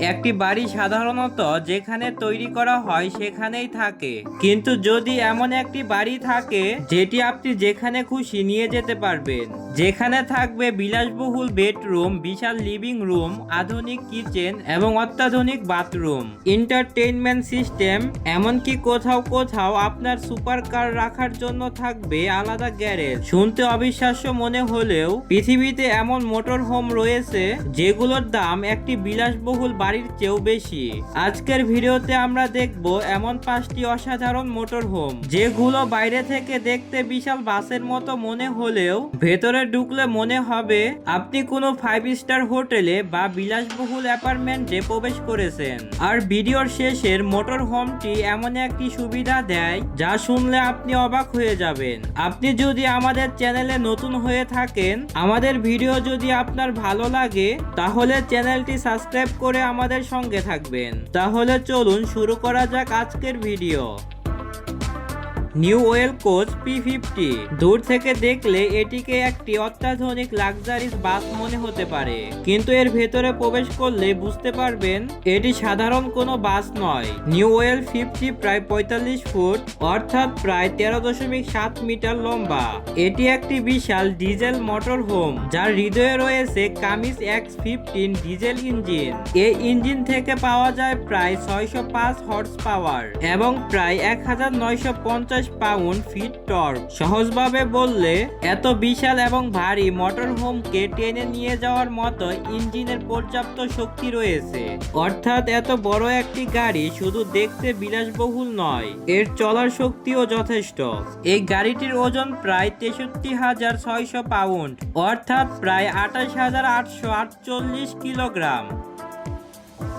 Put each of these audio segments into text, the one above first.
একটি বাড়ি সাধারণত যেখানে তৈরি করা হয় সেখানেই থাকে, কিন্তু যদি এমন একটি বাড়ি থাকে যেটি আপনি যেখানে খুশি নিয়ে যেতে পারবেন, যেখানে থাকবে বিলাসবহুল বেডরুম, বিশাল লিভিং রুম, আধুনিক কিচেন এবং অত্যাধুনিক বাথরুম, এন্টারটেইনমেন্ট সিস্টেম, এমনকি কোথাও কোথাও আপনার সুপার কার রাখার জন্য থাকবে আলাদা গ্যারেজ। শুনতে অবিশ্বাস্য মনে হলেও পৃথিবীতে এমন মোটর হোম রয়েছে যেগুলোর দাম একটি বিলাসবহুল বাড়ির চেয়েও বেশি। আজকের ভিডিওতে আমরা দেখব এমন 5টি অসাধারণ মোটর হোম যেগুলো বাইরে থেকে দেখতে বিশাল বাসের মতো মনে হলেও ভেতরে ঢুকলে মনে হবে আপনি কোনো 5 স্টার হোটেলে বা বিলাসবহুল অ্যাপার্টমেন্টে প্রবেশ করেছেন। আর ভিডিওর শেষের মোটর হোমটি এমন একটি সুবিধা দেয় যা শুনলে আপনি অবাক হয়ে যাবেন। আপনি যদি আমাদের চ্যানেলে নতুন হয়ে থাকেন, আমাদের ভিডিও যদি আপনার ভালো লাগে, তাহলে চ্যানেলটি সাবস্ক্রাইব করে আমাদের সঙ্গে থাকবেন। তাহলে চলুন শুরু করা যাক আজকের video. New well coach P50। দূর থেকে দেখলে এটিকে একটি অত্যাধুনিক লাক্সারিস বাস মনে হতে পারে, কিন্তু এর ভেতরে প্রবেশ করলে বুঝতে পারবেন এটি সাধারণ কোনো বাস নয়। নিউ ওয়েল 50 প্রায় 45 ফুট অর্থাৎ প্রায় 13.7 মিটার লম্বা। এটি একটি বিশাল ডিজেল মোটর হোম যার হৃদয়ে রয়েছে কামিজ X15 ডিজেল ইঞ্জিন। এই ইঞ্জিন থেকে পাওয়া যায় প্রায় 605 হর্স পাওয়ার এবং প্রায় 1950 পাউন্ড ফিট টর্ক। সহজভাবে বললে, এত বিশাল এবং ভারী মোটর হোমকে টেনে নিয়ে যাওয়ার মতো ইঞ্জিনের পর্যাপ্ত শক্তি রয়েছে। অর্থাৎ এত বড় একটি গাড়ি শুধু দেখতে বিলাসবহুল নয়, এর চলার শক্তিও যথেষ্ট। এই গাড়িটির ওজন প্রায় 63,600 পাউন্ড অর্থাৎ প্রায় 28,848 কিলোগ্রাম।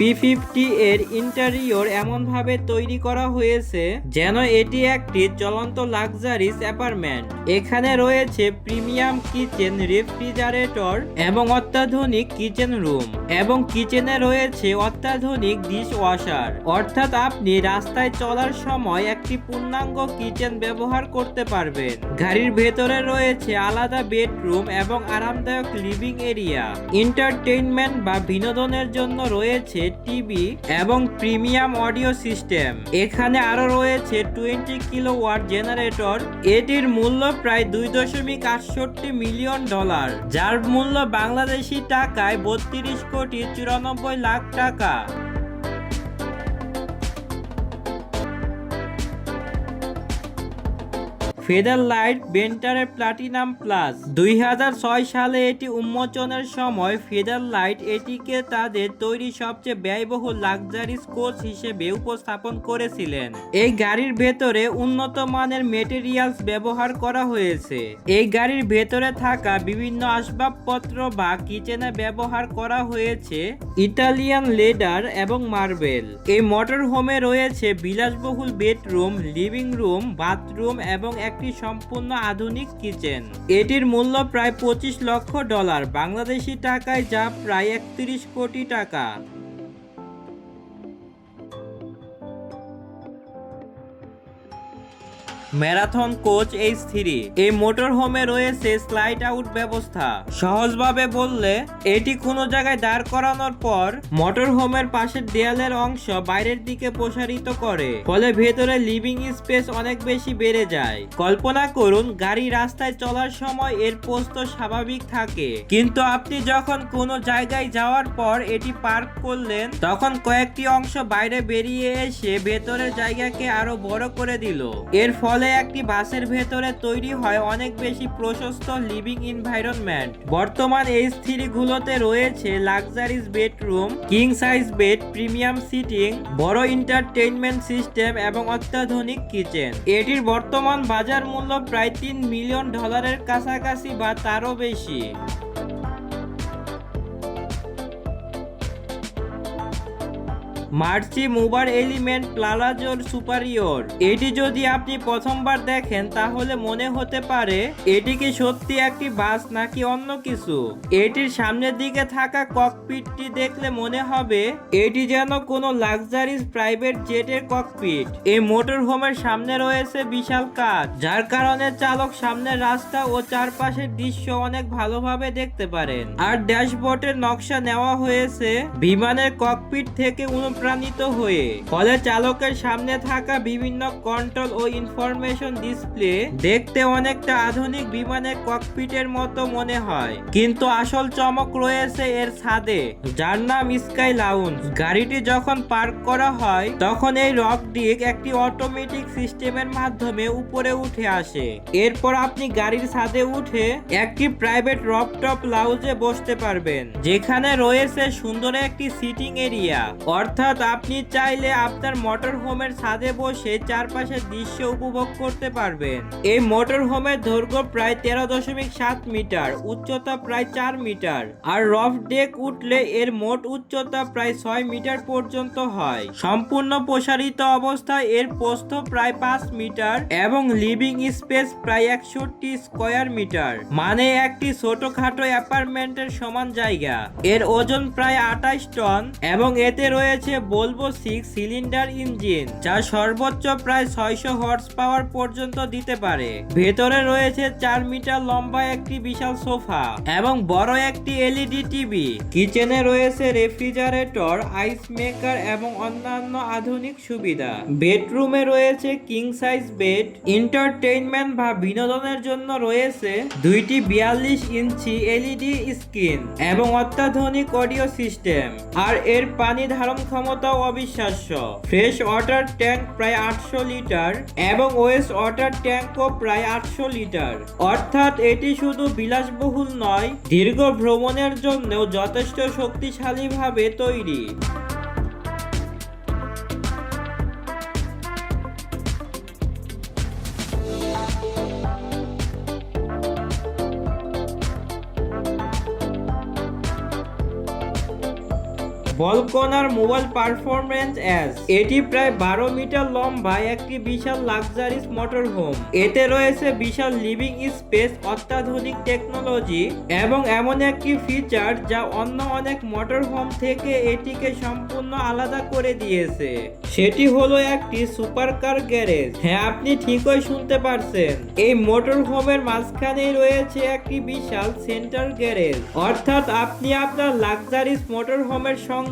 P50 এর ইন্টেরিয়র এমনভাবে তৈরি করা হয়েছে যেন এটি একটি চলন্ত লাক্সারিস অ্যাপার্টমেন্ট। এখানে রয়েছে প্রিমিয়াম কিচেন, রেফ্রিজারেটর এবং অত্যাধুনিক কিচেন রুম, এবং কিচেনে রয়েছে অত্যাধুনিক ডিশ ওয়াশার। অর্থাৎ আপনি রাস্তায় চলার সময় একটি পূর্ণাঙ্গ কিচেন ব্যবহার করতে পারবেন। গাড়ির ভেতরে রয়েছে আলাদা বেডরুম এবং আরামদায়ক লিভিং এরিয়া। এন্টারটেইনমেন্ট বা বিনোদনের জন্য রয়েছে টিভি এবং প্রিমিয়াম অডিও সিস্টেম। এখানে আরো রয়েছে 20 কিলোওয়াট জেনারেটর। এটির মূল্য প্রায় $2.68 মিলিয়ন, যার মূল্য বাংলাদেশি টাকায় 32,94,00,000 টাকা। ফেদার লাইট ভেন্টারের প্লাটিনাম প্লাস। 2006 সালে এটি উন্মোচনের সময় ফেদার লাইট এটিকে তাদের তৈরি সবচেয়ে ব্যয়বহুল লাক্সারিস কোচ হিসেবে উপস্থাপন করেছিলেন। এই গাড়ির ভেতরে উন্নত মানের মেটেরিয়ালস ব্যবহার করা হয়েছে। এই গাড়ির ভেতরে থাকা বিভিন্ন আসবাবপত্র বা কিচেনে ব্যবহার করা হয়েছে ইতালিয়ান লেদার এবং মার্বেল। এই মোটর হোমে রয়েছে বিলাসবহুল বেডরুম, লিভিং রুম, বাথরুম এবং একটি সম্পূর্ণ আধুনিক কিচেন। এটির মূল্য প্রায় $25 লক্ষ, বাংলাদেশি টাকায় যা প্রায় 31 কোটি টাকা। Marathon coach H3। এই মোটর হোমে রয়েছে স্লাইড আউট ব্যবস্থা। সহজভাবে বললে, এটি কোনো জায়গায় দাঁড় করানোর পর মোটর হোমের পাশের দেয়ালের অংশ বাইরের দিকে প্রসারিত করে, ফলে ভেতরে লিভিং স্পেস অনেক বেশি বেড়ে যায়। কল্পনা করুন, গাড়ি রাস্তায় চলার সময় এর প্রস্থ স্বাভাবিক থাকে, কিন্তু আপনি যখন কোনো জায়গায় যাওয়ার পর এটি পার্ক করলেন, তখন কয়েকটি অংশ বাইরে বেরিয়ে এসে ভেতরের জায়গাকে আরো বড় করে দিল। এর ফলে একটি বাসের ভেতরে তৈরি হয় অনেক বেশি প্রশস্ত লিভিং এনভায়রনমেন্ট। বর্তমান H3 গুলোতে রয়েছে luxurious bedroom, king size bed, premium seating, বড় এন্টারটেইনমেন্ট সিস্টেম এবং অত্যাধুনিক কিচেন। এটির বর্তমান বাজার মূল্য প্রায় $3 মিলিয়ন কাছাকাছি বা তারও বেশি। মার্সি মুভার এলিমেন্ট প্লাজোর সুপারিয়র। এটি যদি আপনি প্রথমবার দেখেন তাহলে মনে হতে পারে এটি কি সত্যি একটি বাস নাকি অন্য কিছু। এটির সামনের দিকে থাকা ককপিটটি দেখলে মনে হবে এটি যেন কোনো লাক্সারিস প্রাইভেট জেটের ককপিট। এই মোটর হোমের সামনে রয়েছে বিশাল কাচ, যার কারণে চালক সামনের রাস্তা ও চারপাশের দৃশ্য অনেক ভালোভাবে দেখতে পারেন। আর ড্যাশবোর্ডের নকশা নেওয়া হয়েছে বিমানের ককপিট থেকে অনুপ্রাণিত হয়ে, ফলে চালকের সামনে থাকা বিভিন্ন কন্ট্রোল ও ইনফরমেশন ডিসপ্লে দেখতে অনেকটা আধুনিক বিমানের ককপিটের মতো মনে হয়। কিন্তু আসল চমক রয়েছে এর ছাদে, যার নাম স্কাই লাউঞ্জ। গাড়িটি যখন পার্ক করা হয় তখন এই রক ডিক একটি অটোমেটিক সিস্টেমের মাধ্যমে উপরে উঠে আসে। এরপর আপনি গাড়ির ছাদে উঠে একটি প্রাইভেট রফটপ লাউঞ্জে বসতে পারবেন, যেখানে রয়েছে সুন্দর একটি সিটিং এরিয়া। অর্থাৎ আপনি চাইলে আপনার মোটর হোমের ছাদে বসে চারপাশের দৃশ্য উপভোগ করতে পারবেন। এই মোটর হোমের দৈর্ঘ্য প্রায় 13.7 মিটার, উচ্চতা প্রায় 4 মিটার, আর রফ ডেক উঠলে এর মোট উচ্চতা প্রায় 6 মিটার পর্যন্ত হয়। সম্পূর্ণ প্রসারিত অবস্থায় এর প্রস্থ প্রায় 5 মিটার এবং লিভিং স্পেস প্রায় 61 স্কয়ার মিটার, মানে একটি ছোটখাটো অ্যাপার্টমেন্টের সমান জায়গা। এর ওজন প্রায় 28 টন এবং এতে রয়েছে ভলভো 6 সিলিন্ডার ইঞ্জিন, যা সর্বোচ্চ প্রায় 600 হর্স পাওয়ার পর্যন্ত দিতে পারে। ভেতরে রয়েছে 4 মিটার লম্বা একটি বিশাল সোফা এবং বড় একটি এলইডি টিভি। কিচেনে রয়েছে রেফ্রিজারেটর, আইস মেকার এবং অন্যান্য আধুনিক সুবিধা। বেডরুমে রয়েছে কিং সাইজ বেড। এন্টারটেইনমেন্ট বা বিনোদনের জন্য রয়েছে দুইটি 42 ইঞ্চি এলইডি স্ক্রিন এবং অত্যাধুনিক অডিও সিস্টেম। আর এর পানি ধারণ ক্ষমতাও অবিশ্বাস্য। ফ্রেশ ওয়াটার ট্যাঙ্ক প্রায় 800 লিটার এবং ওয়েস্ট ওয়াটার ট্যাঙ্কও প্রায় 800 লিটার। অর্থাৎ এটি শুধু বিলাসবহুল নয়, দীর্ঘ ভ্রমণের জন্যও যথেষ্ট শক্তিশালীভাবে তৈরি। বলকনার মোবাইল পারফরম্যান্স এস। এটি প্রায় 12 মিটার লম্বা একটি বিশাল লাক্সারিস মোটর হোম। এতে রয়েছে বিশাল লিভিং স্পেস, অত্যাধুনিক টেকনোলজি এবং এমন একটি ফিচার যা অন্য অনেক মোটর হোম থেকে এটিকে সম্পূর্ণ আলাদা করে দিয়েছে। সেটি হলো একটি সুপারকার গ্যারেজ। হ্যাঁ, আপনি ঠিকই শুনতে পারছেন। এই মোটর হোমের মাঝখানেই রয়েছে একটি বিশাল সেন্টার গ্যারেজ। অর্থাৎ আপনি আপনার লাক্সারিস মোটর হোমের সঙ্গে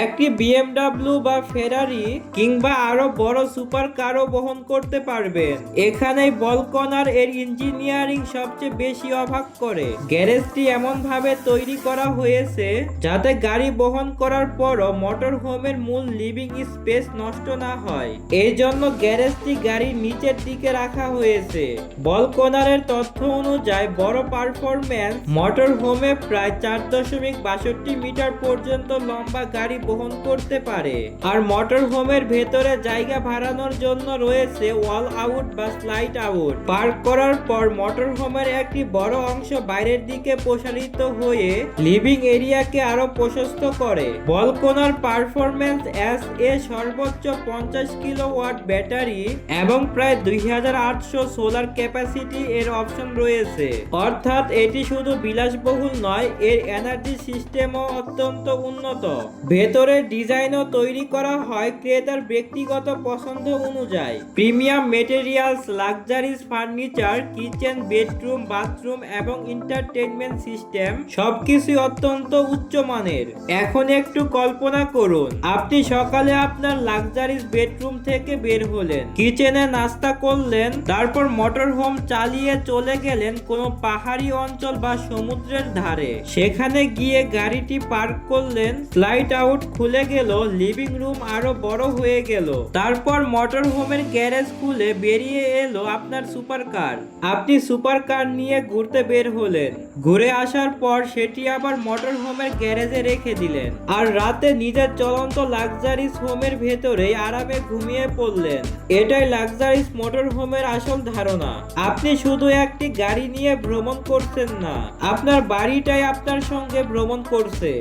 একটি বিএমডব্লিউ বা ফেরারি কিংবা আরো বড় সুপার কারও বহন করতে পারবেন। এখানেই বলকনার এর ইঞ্জিনিয়ারিং সবচেয়ে বেশি অবাক করে। গ্যারেজটি এমন ভাবে তৈরি করা হয়েছে যাতে গাড়ি বহন করার পরও মোটর হোমের মূল লিভিং স্পেস নষ্ট না হয়। এই জন্য গ্যারেজটি গাড়ির নিচের দিকে রাখা হয়েছে। বলকনারের তথ্য অনুযায়ী বড় পারফরম্যান্স মোটর হোমে প্রায় 4.62 মিটার পর্যন্ত লম্বা গাড়ি বহন করতে পারে। আর মোটর হোমের ভেতরে জায়গা বাড়ানোর জন্য রয়েছে ওয়াল আউট বা স্লাইড আউট। পার্ক করার পর মোটর হোমের একটি বড় অংশ বাইরের দিকে প্রসারিত হয়ে লিভিং এরিয়াকে আরো প্রশস্ত করে। বলকনার পারফরম্যান্স এস এ সর্বোচ্চ 50 কিলোওয়াট ব্যাটারি এবং প্রায় 2800 সোলার ক্যাপাসিটি এর অপশন রয়েছে। অর্থাৎ এটি শুধু বিলাসবহুল নয়, এর এনার্জি সিস্টেমও অত্যন্ত উন্নত। ভেতরের ডিজাইনও তৈরি করা হয় ক্রেতার ব্যক্তিগত পছন্দ অনুযায়ী। Premium materials, luxurious furniture, kitchen, bedroom, bathroom এবং এন্টারটেইনমেন্ট সিস্টেম সবকিছু অত্যন্ত উচ্চমানের। এখন একটু কল্পনা করুন, আপনি সকালে আপনার লাক্সারিস বেডরুম থেকে বের হলেন, কিচেনে নাস্তা করলেন, তারপর মোটর হোম চালিয়ে চলে গেলেন কোনো পাহাড়ি অঞ্চল বা সমুদ্রের ধারে। সেখানে গিয়ে গাড়িটি পার্ক করলেন, স্লাইড আউট খুলে গেল, লিভিং রুম আরো বড় হয়ে গেল। তারপর মোটর হোমের গ্যারেজ খুলে বেরিয়ে এলো আপনার সুপার কার। আপনি সুপার কার নিয়ে ঘুরতে বের হলেন। ঘুরে আসার পর সেটি আবার মোটর হোমের গ্যারেজে রেখে দিলেন আর রাতে নিজের চলন্ত লাক্সারিস হোমের ভেতরে আরামে ঘুমিয়ে পড়লেন। এটাই লাক্সারিস মোটর হোমের আসল ধারণা। আপনি শুধু একটি গাড়ি নিয়ে ভ্রমণ করছেন না, আপনার বাড়িটাই আপনার সঙ্গে ভ্রমণ করছে।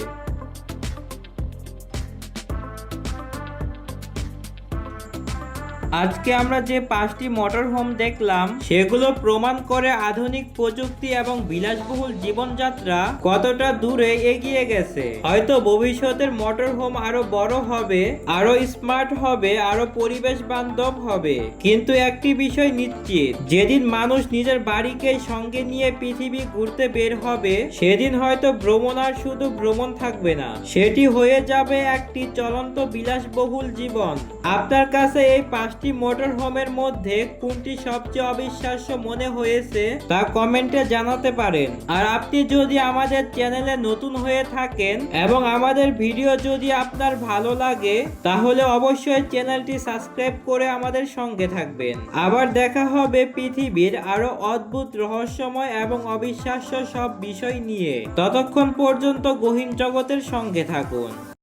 আজকে আমরা যে 5টি মোটর হোম দেখলাম সেগুলো প্রমাণ করে আধুনিক প্রযুক্তি এবং বিলাসবহুল জীবনযাত্রা কতটা দূরে এগিয়ে গেছে। হয়তো ভবিষ্যতের মোটর হোম আরো বড় হবে, আরো স্মার্ট হবে, আরো পরিবেশ বান্ধব হবে, কিন্তু একটি বিষয় নিশ্চিত, যেদিন মানুষ নিজের বাড়িকে সঙ্গে নিয়ে পৃথিবী ঘুরতে বের হবে সেদিন হয়তো ভ্রমণ আর শুধু ভ্রমণ থাকবে না, সেটি হয়ে যাবে একটি চলন্ত বিলাসবহুল জীবন। আপনার কাছে এই 5টি মোটর হোমের মধ্যে কোনটি সবচেয়ে অবিশ্বাস্য মনে হয়েছে তা কমেন্টে জানাতে পারেন। আর আপনি যদি আমাদের চ্যানেলে নতুন হয়ে থাকেন এবং আমাদের ভিডিও যদি আপনার ভালো লাগে তাহলে অবশ্যই চ্যানেলটি সাবস্ক্রাইব করে আমাদের সঙ্গে থাকবেন। আবার দেখা হবে পৃথিবীর আরো অদ্ভুত, রহস্যময় এবং অবিশ্বাস্য সব বিষয় নিয়ে। ততক্ষণ পর্যন্ত গহীন জগতের সঙ্গে থাকুন।